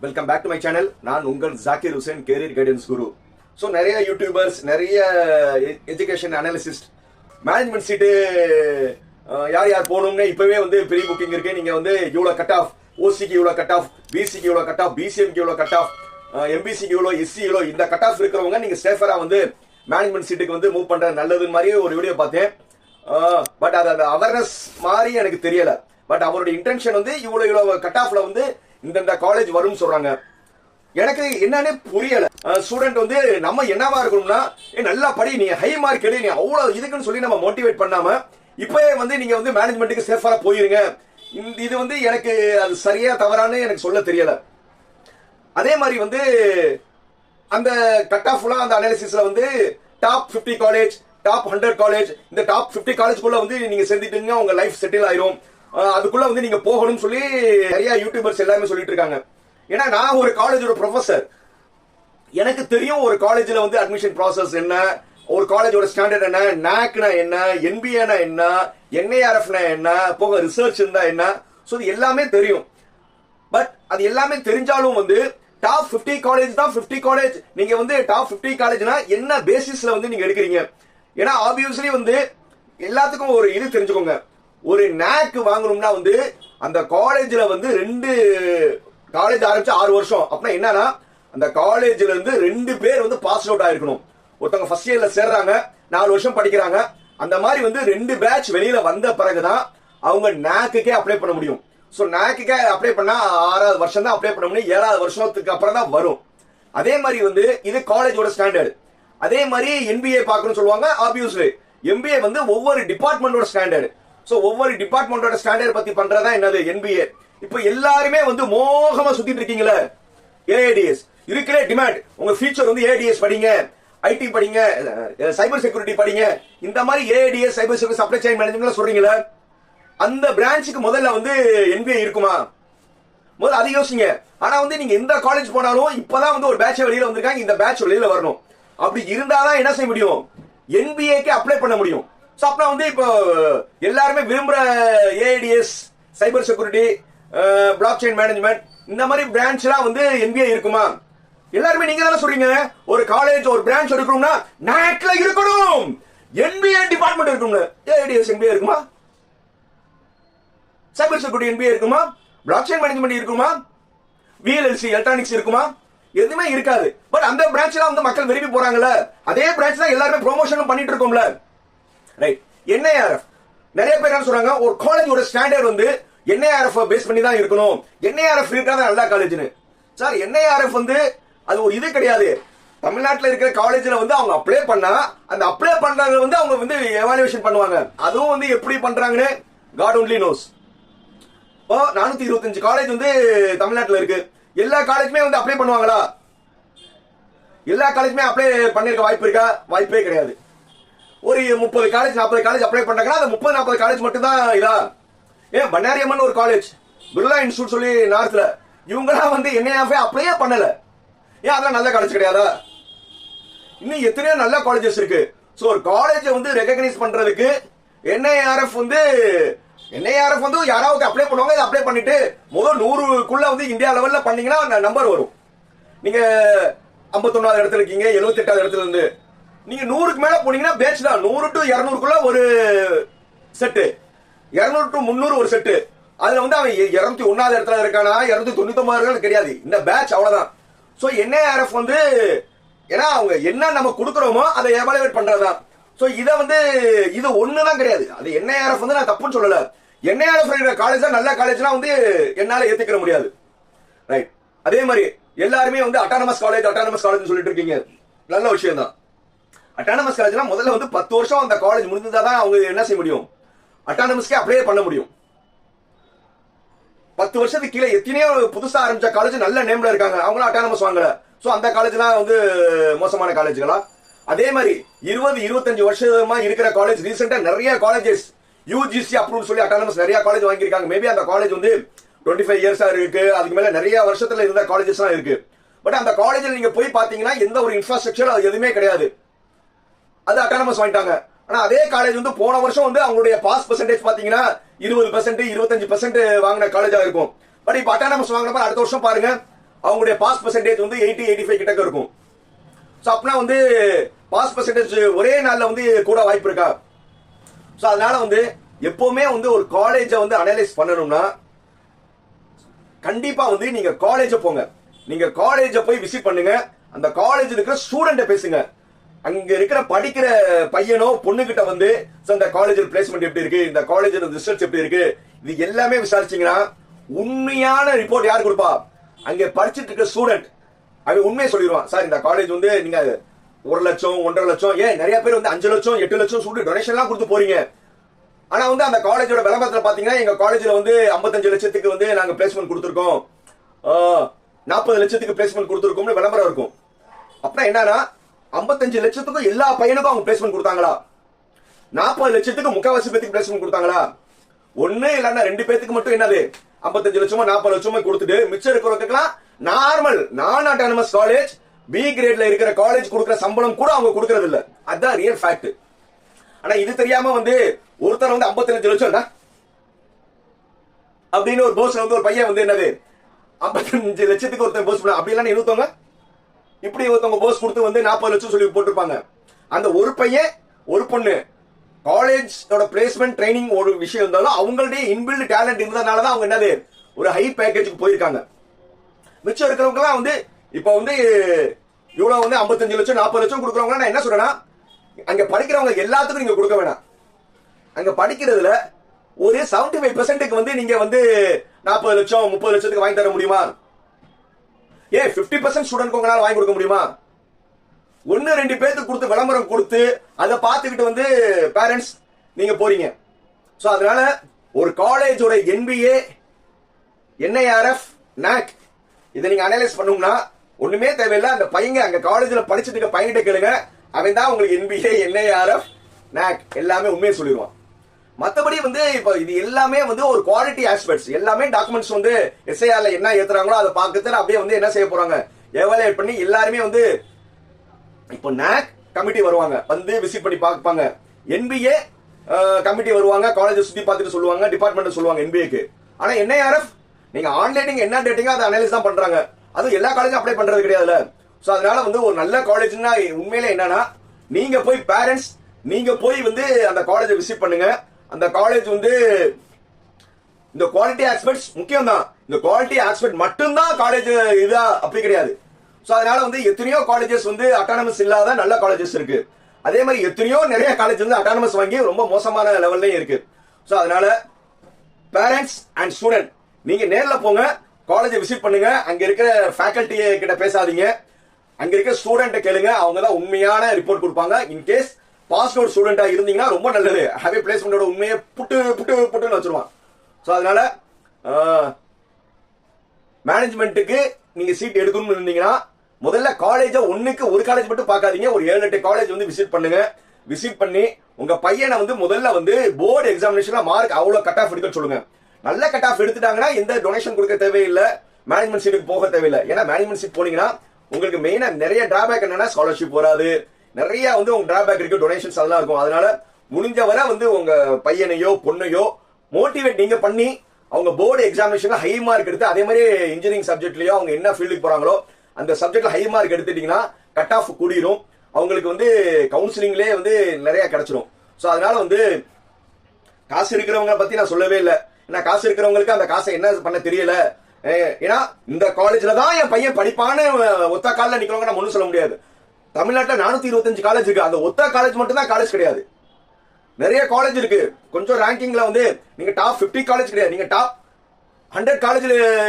Welcome back to my channel. நான் உங்கள் Zakir Hussain, career guidance guru. So நிறைய யூடியூபர்ஸ், நிறைய எஜுகேஷன் அனாலிசிஸ்ட், மேனேஜ்மெண்ட் சீட்டு யார் யார் போகணும்னு இப்பவே வந்து ப்ரீ புக்கிங் இருக்கு. நீங்க வந்து இவ்வளோ கட் ஆஃப், ஓசிக்கு இவ்வளோ கட் ஆஃப், பிசிக்கு இவ்வளோ கட் ஆஃப், பிசிஎம்க்கு இவ்வளோ கட் ஆஃப், எம்பிசிக்கு இவ்வளோ, எஸ்சி இவ்வளோ, இந்த கட் ஆஃப் இருக்கிறவங்க நீங்க சேஃபரா வந்து மேனேஜ்மெண்ட் சீட்டுக்கு வந்து மூவ் பண்றது நல்லதுன்னு மாதிரி ஒரு வீடியோ பார்த்தேன். பட் அது அந்த அவேர்னஸ் மாதிரி எனக்கு தெரியல. பட் அவருடைய இன்டென்ஷன் வந்து இவ்வளவு கட் ஆஃப்ல வந்து இந்த காலேஜ் வரும்னு சொல்றாங்க. எனக்கு என்னன்னு புரியல. ஸ்டூடெண்ட் வந்து நம்ம என்னவா இருக்கணும்னா, நல்லா படி, நீ ஹை மார்க் எடு, நீ அவ்வளவு இதுக்குன்னு சொல்லி நம்ம மோட்டிவேட் பண்ணாம இப்பவே வந்து நீங்க வந்து மேனேஜ்மெண்ட்டுக்கு சேஃபரா போயிருங்க. இது வந்து எனக்கு அது சரியா தவறான்னு எனக்கு சொல்ல தெரியல. அதே மாதிரி வந்து அந்த கட் ஆஃப்ல அந்த அனாலிசிஸ்ல வந்து டாப் 50 காலேஜ், டாப் 100 காலேஜ், இந்த டாப் 50 காலேஜ்க்குள்ள வந்து நீங்க சேர்ந்துட்டீங்க, உங்க லைஃப் செட்டில் ஆயிரும், அதுக்குள்ள வந்து நீங்க போகணும்னு சொல்லி நிறைய யூடியூபர்ஸ் எல்லாமே சொல்லிட்டு இருக்காங்க. ஏன்னா நான் ஒரு காலேஜோட ப்ரொஃபசர், எனக்கு தெரியும் ஒரு காலேஜ்ல வந்து அட்மிஷன் ப்ராசஸ் என்ன, ஒரு காலேஜோட ஸ்டாண்டர்ட் என்ன, நாக்னா என்ன, என்பிஏனா என்ன, என்ஐஆர்எஃப்னா என்ன, போக ரிசர்ச் இருந்தா என்ன, ஸோ இது எல்லாமே தெரியும். பட் அது எல்லாமே தெரிஞ்சாலும் வந்து டாப் 50 காலேஜ் தான் 50 காலேஜ். நீங்க வந்து டாப் 50 காலேஜ்னா என்ன பேசிஸ்ல வந்து நீங்க எடுக்கிறீங்க? ஏன்னா ஆப்வியஸ்லி வந்து எல்லாத்துக்கும் ஒரு இது தெரிஞ்சுக்கோங்க. ஒரு நாக் வாங்கணும்னா வந்து அந்த காலேஜ்ல வந்து 2 காலேஜ் ஆரம்பிச்சு 6 வருஷம் அப்படின்னா என்னன்னா, அந்த காலேஜ்ல இருந்து 2 பேர் வந்து பாஸ் அவுட் ஆயிருக்கணும். ஒருத்தவங்க ஃபர்ஸ்ட் இயர்ல சேர்றாங்க, 4 வருஷம் படிக்கிறாங்க, அந்த மாதிரி வந்து 2 பேட்ச் வெளியில வந்த பிறகுதான் அவங்க நாக்குக்கே அப்ளை பண்ண முடியும். ஸோ நாக்குக்கே அப்ளை பண்ணா 6வது வருஷம் தான் அப்ளை பண்ண முடியும், 7வது வருஷத்துக்கு அப்புறம் தான் வரும். அதே மாதிரி வந்து இது காலேஜோட ஸ்டாண்டர்ட். அதே மாதிரி என்பிஏ பார்க்கணும்னு சொல்லுவாங்க. ஆப்வியஸ்லி எம்பிஏ வந்து ஒவ்வொரு டிபார்ட்மெண்டோட ஸ்டாண்டர்ட். ஸோ ஒவ்வொரு டிபார்ட்மெண்டோட ஸ்டாண்டர்ட் பத்தி பண்றதா என்னது என்பிஏ. இப்போ எல்லாருமே வந்து மோகமா சுத்திட்டு இருக்கீங்களே, ஏஐடிஎஸ் இருக்கிற டிமாண்ட். உங்க ஃபியூச்சர் வந்து ஏஐடிஎஸ் படிங்க, ஐடி படிங்க, சைபர் செக்யூரிட்டி படிங்க, இந்த மாதிரி AIDS, cyber security, supply chain management சொல்றீங்களே, அந்த பிரான்ச்சுக்கு முதல்ல வந்து என்பிஏ இருக்குமா? முதல்ல அதை யோசிங்க. ஆனா வந்து நீங்க எந்த காலேஜ் போனாலும் இப்பதான் வந்து ஒரு பேட்ச் வெளியில வந்திருக்காங்க, இந்த பேட்ச் வெளியில வரணும். அப்படி இருந்தாதான் என்ன செய்ய முடியும்? என்பிஏக்கு அப்ளை பண்ண முடியும். ஸோ அப்ப வந்து இப்போ எல்லாருமே விரும்புற AIDS, cyber security, blockchain management, இந்த மாதிரி பிரான்ச்லாம் வந்து என்பிஏ இருக்குமா? எல்லாருமே நீங்க தானே சொல்றீங்க. ஒரு காலேஜ், ஒரு பிரான்ச் இருக்கணும்னா நாக்ல இருக்கணும், என்பிஏ டிபார்ட்மெண்ட் இருக்கணும். ஏஐடிஎஸ் என்பிஏ இருக்குமா? சைபர் செக்யூரிட்டி என்பிஏ இருக்குமா? பிளாக் செயின் மேனேஜ்மெண்ட் இருக்குமா? விஎல்எல்சி எலக்ட்ரானிக்ஸ் இருக்குமா? எதுவுமே இருக்காது. பட் அந்த பிரான்ச்லாம் வந்து மக்கள் விரும்பி போறாங்கல்ல, அதே பிரான்ச் தான் எல்லாருமே ப்ரொமோஷனும் பண்ணிட்டு இருக்கோம்ல, ரைட்? என்ஐஆர்எஃப் நிறைய பேர் என்ன சொல்றாங்க, ஒரு காலேஜோட ஸ்டாண்டர்ட் வந்து என்ஐஆர்எஃப் பேஸ் பண்ணி தான் இருக்கணும், என்ஐஆர்எஃப் இருக்காத நல்ல காலேஜ்னு. சார் என்ஐஆர்எஃப் வந்து அது ஒரு இது கிடையாது. தமிழ்நாட்டில் இருக்கிற காலேஜ்ல வந்து அவங்க அப்ளை பண்ணா அந்த அப்ளை பண்றவங்க வந்து அவங்க வந்து எவாலுவேஷன் பண்ணுவாங்க. அதுவும் வந்து எப்படி பண்றாங்கன்னு காட் ஒன்லி நோஸ். இப்போ 425 காலேஜ் வந்து தமிழ்நாட்டில் இருக்கு. எல்லா காலேஜுமே வந்து அப்ளை பண்ணுவாங்களா? எல்லா காலேஜுமே அப்ளை பண்ணிருக்க வாய்ப்பு இருக்கா? வாய்ப்பே கிடையாது. ஒரு 30 காலேஜ், 40 காலேஜ் அப்ளை பண்றாங்கன்னா அந்த 30-40 காலேஜ் மட்டும் தான் இதா. ஏன் பன்னாரியம்மன் ஒரு காலேஜ், பிர்லா இன்ஸ்டியூட் சொல்லி நார்த்ல, இவங்கலாம் வந்து என்ஐஆர்எஃப் அப்ளையே பண்ணல. ஏன் அதெல்லாம் நல்ல காலேஜ் கிடையாதா? இன்னும் எத்தனையோ நல்ல காலேஜஸ் இருக்கு. ஸோ ஒரு காலேஜை வந்து ரெகக்னைஸ் பண்றதுக்கு என்ஐஆர்எஃப் வந்து யாராவது அப்ளை பண்ணுவாங்க. அப்ளை பண்ணிட்டு முதல் 100க்குள்ள வந்து இந்தியா லெவல்ல பண்ணீங்கன்னா அந்த நம்பர் வரும். நீங்க 51வது இடத்துல இருக்கீங்க, 78வது இடத்துல இருந்து நீங்க 100க்கு மேல போனீங்கன்னா பேட்ச் தான். 100 to 200க்குள்ள ஒரு செட்டு, 200 to 300 ஒரு செட்டு. அதுல வந்து அவன் 201வது இடத்துல இருக்கானா, 299 கிடையாது, இந்த பேட்ச் அவ்வளவுதான். சோ என்ஐஆர்எஃப் வந்து ஏன்னா அவங்க என்ன நம்ம கொடுக்குறோமோ அதை எவாலுவேட் பண்றதுதான். சோ இத வந்து இது ஒண்ணுதான் கிடையாது. அது என்ஐஆர்எஃப் வந்து நான் தப்புன்னு சொல்லல. என்ஐஆர்எஃப் இருக்கிற காலேஜ் நல்ல காலேஜ்லாம் வந்து என்னால ஏத்துக்கிற முடியாது, ரைட்? அதே மாதிரி எல்லாருமே வந்து அட்டானமஸ் காலேஜ் சொல்லிட்டு இருக்கீங்க, நல்ல விஷயம் தான். அட்டானமஸ் காலேஜ்லாம் முதல்ல வந்து 10 வருஷம் அந்த காலேஜ் முடிஞ்சதான் அவங்க என்ன செய்ய முடியும், அட்டானமஸ்க்கே அப்ளை பண்ண முடியும். 10 வருஷத்துக்கு கீழே எத்தனையோ புதுசா ஆரம்பிச்ச காலேஜ் நல்ல நேம்ல இருக்காங்க, அவங்களும் அட்டானமஸ் வாங்கல. சோ அந்த காலேஜ்லாம் வந்து மோசமான காலேஜ்களா? அதே மாதிரி 20-25 வருஷமா இருக்கிற காலேஜ், ரீசெண்டா நிறைய காலேஜஸ் யூஜிசி அப்ரூவ் சொல்லி அட்டானமஸ் நிறைய காலேஜ் வாங்கியிருக்காங்க. மேபி அந்த காலேஜ் வந்து 25 இயர்ஸா இருக்கு, அதுக்கு மேல நிறைய வருஷத்துல இருந்த காலேஜஸ் எல்லாம் இருக்கு. பட் அந்த காலேஜ்ல நீங்க போய் பாத்தீங்கன்னா எந்த ஒரு இன்ஃப்ராஸ்ட்ரக்சர் அது எதுவுமே கிடையாது, அது அட்டானமஸ் வாங்கிட்டாங்க. ஆனா அதே காலேஜ் வந்து போன வருஷம் வந்து அவங்களுடைய பாஸ் பெர்சன்டேஜ் பாத்தீங்கன்னா 20%, 25% வாங்கின காலேஜா இருக்கும். பட் இப்ப அட்டானமஸ் வாங்கினப்ப அடுத்த வருஷம் பாருங்க அவங்களுடைய பாஸ் பெர்சன்டேஜ் வந்து 80-85 கிட்ட இருக்கும். ஸோ அப்படின்னா வந்து பாஸ் பெர்சன்டேஜ் ஒரே நாள்ல வந்து கூட வாய்ப்பு இருக்கா? ஸோ அதனால வந்து எப்பவுமே வந்து ஒரு காலேஜை வந்து அனலைஸ் பண்ணணும்னா கண்டிப்பா வந்து நீங்க காலேஜ் போங்க. நீங்க காலேஜ போய் விசிட் பண்ணுங்க. அந்த காலேஜ் இருக்கிற ஸ்டூடெண்ட பேசுங்க. அங்க இருக்கிற படிக்கிற பையனோ பொண்ணுகிட்ட வந்து இந்த காலேஜ் பிளேஸ்மெண்ட் எப்படி இருக்கு, இந்த காலேஜ் ரிசல்ட்ஸ் எப்படி இருக்கு, இது எல்லாமே விசாரிச்சீங்கன்னா உண்மையான ரிப்போர்ட் யார் கொடுப்பா? அங்க படிச்சுட்டு இருக்க ஸ்டூடெண்ட். அவன் உண்மையை சொல்லிடுவான். சார் இந்த காலேஜ் வந்து நீங்க 1 லட்சம் 1.5 லட்சம் ஏன் நிறைய பேர் வந்து 5 லட்சம் 8 லட்சம் சொல்லி டொனேஷன் எல்லாம் கொடுத்து போறீங்க. ஆனா வந்து அந்த காலேஜோட விளம்பரத்துல பாத்தீங்கன்னா எங்க காலேஜ்ல வந்து 55 லட்சத்துக்கு வந்து நாங்க பிளேஸ்மெண்ட் கொடுத்துருக்கோம், 40 லட்சத்துக்கு பிளேஸ்மெண்ட் கொடுத்துருக்கோம்னு விளம்பரம் இருக்கும். அப்படின்னா என்னன்னா 55 லட்சத்துக்கும் எல்லா பையனுக்கும் அவங்க பிளேஸ்மெண்ட் கொடுத்தாங்களா? 40 லட்சத்துக்கு முக்காவாசி பேத்துக்கு பிளேஸ்மெண்ட் கொடுத்தாங்களா? ஒண்ணு இல்லன்னா 2 பேத்துக்கு மட்டும் என்னது 55 லட்சமோ 40 லட்சமோ கொடுத்துட்டு மிச்சம் இருக்கிறவங்களுக்குலாம் நார்மல் நான் அட்டானமஸ் காலேஜ் பி கிரேட்ல இருக்கிற காலேஜ் கொடுக்கிற சம்பளம் கூட அவங்க கொடுக்கறது இல்ல. அதுதான் ரியல் ஃபேக்ட். ஆனா இது தெரியாம வந்து ஒருத்தர் வந்து 55 லட்சம் அப்படின்னு ஒரு போஸ்ல வந்து ஒரு பையன் வந்து என்னது 55 லட்சத்துக்கு ஒருத்தர் போஸ்ட் பண்ண அப்படி எல்லாம் இருந்தவங்க இப்படி ஒருத்தவங்க போஸ்ட் கொடுத்து வந்து 40 லட்சம் சொல்லி போட்டிருப்பாங்க. அந்த ஒரு பையன் ஒரு பொண்ணு காலேஜோட பிளேஸ்மெண்ட் ட்ரைனிங் ஒரு விஷயம் இருந்தாலும் அவங்களுடைய இன்பில்ட் டேலண்ட் இருந்ததுனாலதான் அவங்க என்னது ஒரு ஹை பேக்கேஜுக்கு போயிருக்காங்க. மிச்சம் இருக்கிறவங்க எல்லாம் வந்து இப்ப வந்து இவ்வளவு வந்து 55 லட்சம் 40 லட்சம் கொடுக்குறவங்க நான் என்ன சொல்றேன்னா அங்க படிக்கிறவங்க எல்லாத்துக்கும் நீங்க கொடுக்க வேணாம். அங்க படிக்கிறதுல ஒரு 75% வந்து நீங்க வந்து 40 லட்சம் 30 லட்சத்துக்கு வாங்கி தர முடியுமா? ஏன் 50% ஸ்டூடெண்ட் உங்களால வாங்கி கொடுக்க முடியுமா? 1-2 பேருக்கு கொடுத்து விளம்பரம் கொடுத்து அதை பார்த்துக்கிட்டு வந்து பேரண்ட்ஸ் நீங்க போறீங்க. சோ அதனால ஒரு காலேஜோட NBA NIRF NAC இதை நீங்க அனலைஸ் பண்ணும்னா ஒண்ணுமே தேவையில்லை. அந்த பையங்க அங்க காலேஜ்ல படிச்சுட்டு இருக்க பையன்கிட்ட கேளுங்க, அவன் தான் உங்களுக்கு NBA NIRF NAC எல்லாமே உண்மையை சொல்லிடுவான். மத்தபடி வந்து இப்ப இது எல்லாமே வந்து ஒரு குவாலிட்டி ஆஸ்பெக்ட்ஸ். எல்லாமே டாக்குமெண்ட்ஸ் வந்து SIRல என்ன ஏத்துறாங்களோ அதை பார்க்கறது அப்படியே வந்து என்ன செய்ய போறாங்க எவாலுவேட் பண்ணி எல்லாருமே வந்து இப்போ NAC கமிட்டி வருவாங்க வந்து விசிட் பண்ணி பார்ப்பாங்க. NBA கமிட்டி வருவாங்க காலேஜ் சுத்தி பார்த்துட்டு சொல்லுவாங்க, டிபார்ட்மெண்ட் சொல்லுவாங்க NBAக்கு. ஆனா NIRF நீங்க ஆன்லைனிங் என்ன டேட்டிங்கோ அதை அனலைஸ் தான் பண்றாங்க. அது எல்லா காலேஜும் அப்ளை பண்றது கிடையாதுல. சோ அதனால வந்து ஒரு நல்ல காலேஜ்னா உண்மையிலே என்னன்னா நீங்க போய் பேரண்ட்ஸ் நீங்க போய் வந்து அந்த காலேஜை விசிட் பண்ணுங்க. அந்த காலேஜ் வந்து இந்த குவாலிட்டி ஆஸ்பெக்ட்ஸ் முக்கியம் தான். இந்த குவாலிட்டி ஆஸ்பெக்ட் மட்டும்தான் காலேஜ் இதா அப்படி கிடையாது. சோ அதனால வந்து எத்தனையோ காலேஜஸ் வந்து அட்டானமஸ் இல்லாத நல்ல காலேஜஸ் இருக்கு. அதே மாதிரி எத்தனையோ நிறைய காலேஜ் வந்து அட்டானமஸ் வாங்கி ரொம்ப மோசமான லெவல்லயும் இருக்கு. சோ அதனால பேரண்ட்ஸ் அண்ட் ஸ்டூடெண்ட் நீங்க நேர்ல போங்க, காலேஜை விசிட் பண்ணுங்க. அங்க இருக்கிற ஃபேக்கல்டி கிட்ட பேசாதீங்க, அங்க இருக்கிற ஸ்டூடெண்ட் கேளுங்க, அவங்க தான் உண்மையான ரிப்போர்ட் கொடுப்பாங்க. இன்கேஸ் பாஸ் அவுட் ஸ்டூடெண்டா இருந்தீங்கன்னா ரொம்ப நல்லது. ஹாவி பிளேஸ்மெண்டோட உண்மையை புட்டுன்னு வச்சிருவான். சோ அதனால மேனேஜ்மெண்ட்டுக்கு நீங்க சீட் எடுக்கணும்னு இருந்தீங்கன்னா முதல்ல காலேஜ ஒண்ணுக்கு ஒரு காலேஜ் மட்டும் பார்க்காதீங்க, ஒரு 7-8 காலேஜ் வந்து விசிட் பண்ணுங்க. விசிட் பண்ணி உங்க பையனை வந்து முதல்ல வந்து போர்டு எக்ஸாமினேஷன்ல மார்க் அவ்வளவு கட் ஆஃப் எடுக்க சொல்லுங்க. நல்ல கட் ஆஃப் எடுத்துட்டாங்கன்னா எந்த டொனேஷன் கொடுக்க தேவையில்லை, மேனேஜ்மெண்ட் சீட்டுக்கு போக தேவையில்லை. ஏன்னா மேனேஜ்மெண்ட் சீட் போனீங்கன்னா உங்களுக்கு மெயினா நிறைய டிராபேக் என்னன்னா ஸ்காலர்ஷிப் வராது, நிறைய வந்து உங்க டிராபேக் இருக்கு, டொனேஷன்ஸ் அதெல்லாம் இருக்கும். அதனால முடிஞ்ச வரை வந்து உங்க பையனையோ பொண்ணையோ மோட்டிவேட் நீங்க பண்ணி அவங்க போர்டு எக்ஸாமினேஷன்ல ஹை மார்க் எடுத்து அதே மாதிரி இன்ஜினியரிங் சப்ஜெக்ட்லயோ அவங்க என்ன ஃபீல்டுக்கு போறாங்களோ அந்த சப்ஜெக்ட்ல ஹை மார்க் எடுத்துட்டீங்கன்னா கட் ஆஃப் கூடிரும். அவங்களுக்கு வந்து கவுன்சிலிங்லேயே வந்து நிறைய கிடைச்சிரும். ஸோ அதனால வந்து காசு இருக்கிறவங்க பத்தி நான் சொல்லவே இல்லை. ஏன்னா காசு இருக்கிறவங்களுக்கு அந்த காசை என்ன பண்ண தெரியல. ஏன்னா இந்த காலேஜ்ல தான் என் பையன் படிப்பான்னு ஒத்த காலில் நிக்கிறவங்க நம்ம ஒன்றும் சொல்ல முடியாது. தமிழ்நாட்டில் 425 காலேஜ் இருக்கு. அந்த ஒத்த காலேஜ் மட்டும் தான் காலேஜ் கிடையாது, நிறைய காலேஜ் இருக்கு. கொஞ்சம் ரேங்கிங்ல வந்து நீங்க டாப் 50 காலேஜ் கிடையாது, நீங்க டாப் 100 காலேஜ்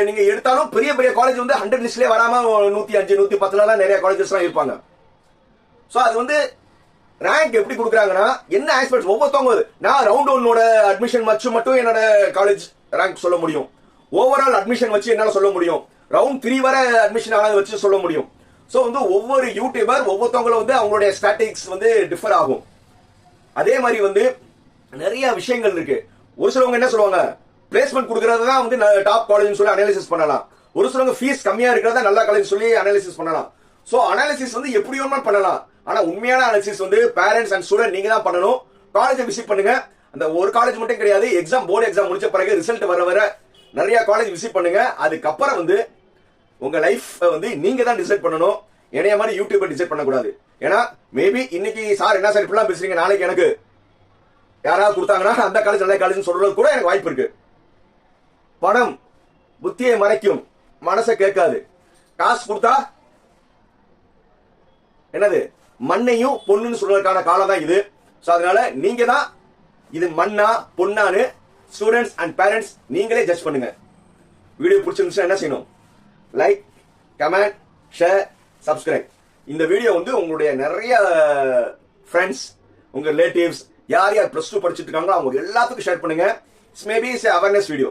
நீங்க எடுத்தாலும் பெரிய பெரிய காலேஜ் வந்து 100 லிஸ்ட்லயே வராம 105 110 நிறைய காலேஜஸ் எல்லாம் இருப்பாங்க. சோ அது வந்து ரேங்க் எப்படி கொடுக்குறாங்கன்னா என்ன ஆஸ்பெக்ட்ஸ் ஒவ்வொருத்தவங்க. நான் ரவுண்ட் 1 அட்மிஷன் வச்சு மட்டும் என்னோட காலேஜ் ரேங்க் சொல்ல முடியும், ஓவரால் அட்மிஷன் வச்சு என்னால சொல்ல முடியும், ரவுண்ட் 3 வரை அட்மிஷன் ஆனது வச்சு சொல்ல முடியும். சோ வந்து ஒவ்வொரு யூடியூபர் ஒவ்வொருத்தவங்களும் வந்து அவங்களுடைய ஸ்டாட்டிஸ்டிக்ஸ் வந்து டிஃபர் ஆகும். அதே மாதிரி வந்து நிறைய விஷயங்கள் இருக்கு. ஒரு சிலவங்க என்ன சொல்லுவாங்க, பிளேஸ்மெண்ட் கொடுக்கறது தான் வந்து டாப் காலேஜ் சொல்லி அனாலிசிஸ் பண்ணலாம். ஒரு சிலவங்க ஃபீஸ் கம்மியா இருக்கிறதா நல்ல காலேஜ் சொல்லி அனாலிசிஸ் பண்ணலாம். சோ அனாலிசிஸ் வந்து எப்படி வேணுமா பண்ணலாம். ஆனா உண்மையான அனாலிசிஸ் வந்து பேரண்ட்ஸ் அண்ட் ஸ்டூடெண்ட் நீங்க தான் பண்ணணும். காலேஜை விசிட் பண்ணுங்க. அந்த ஒரு காலேஜ் மட்டும் கிடையாது, எக்ஸாம் போர்டு எக்ஸாம் முடிச்ச பிறகு ரிசல்ட் வர நிறைய காலேஜ் விசிட் பண்ணுங்க. அதுக்கப்புறம் வந்து உங்க லைஃப் வந்து நீங்க தான் டிசைட் பண்ணணும். என்னைய மாதிரி யூடியூபர் டிசைட் பண்ணக்கூடாது. ஏன்னா மேபி இன்னைக்கு சார் என்ன சார் இப்படிலாம் பேசுறீங்க, நாளைக்கு எனக்கு யாராவது கொடுத்தாங்கன்னா அந்த காலேஜ் நல்ல காலேஜ் சொல்றது கூட எனக்கு வாய்ப்பு இருக்கு. பணம் புத்தியை மறைக்கும், மனசை கேட்காது. காசு கொடுத்தா என்னது மண்ணையும் பொண்ணுன்னு சொல்றதுக்கான காலம் தான் இது. சோ அதனால நீங்க தான் இது மண்ணா பொண்ணான்னு ஸ்டூடெண்ட்ஸ் அண்ட் பேரண்ட்ஸ் நீங்களே ஜட்ஜ் பண்ணுங்க. வீடியோ பிடிச்சிருந்துச்சுன்னா என்ன செய்யணும்? Like, comment, share, subscribe. இந்த வீடியோ வந்து உங்களுடைய நிறைய ஃப்ரெண்ட்ஸ், உங்க ரிலேட்டிவ்ஸ் யார் யார் +2 படிச்சுட்டு இருக்காங்களோ அவங்க எல்லாத்துக்கும் ஷேர் பண்ணுங்க. It's maybe it's awareness video.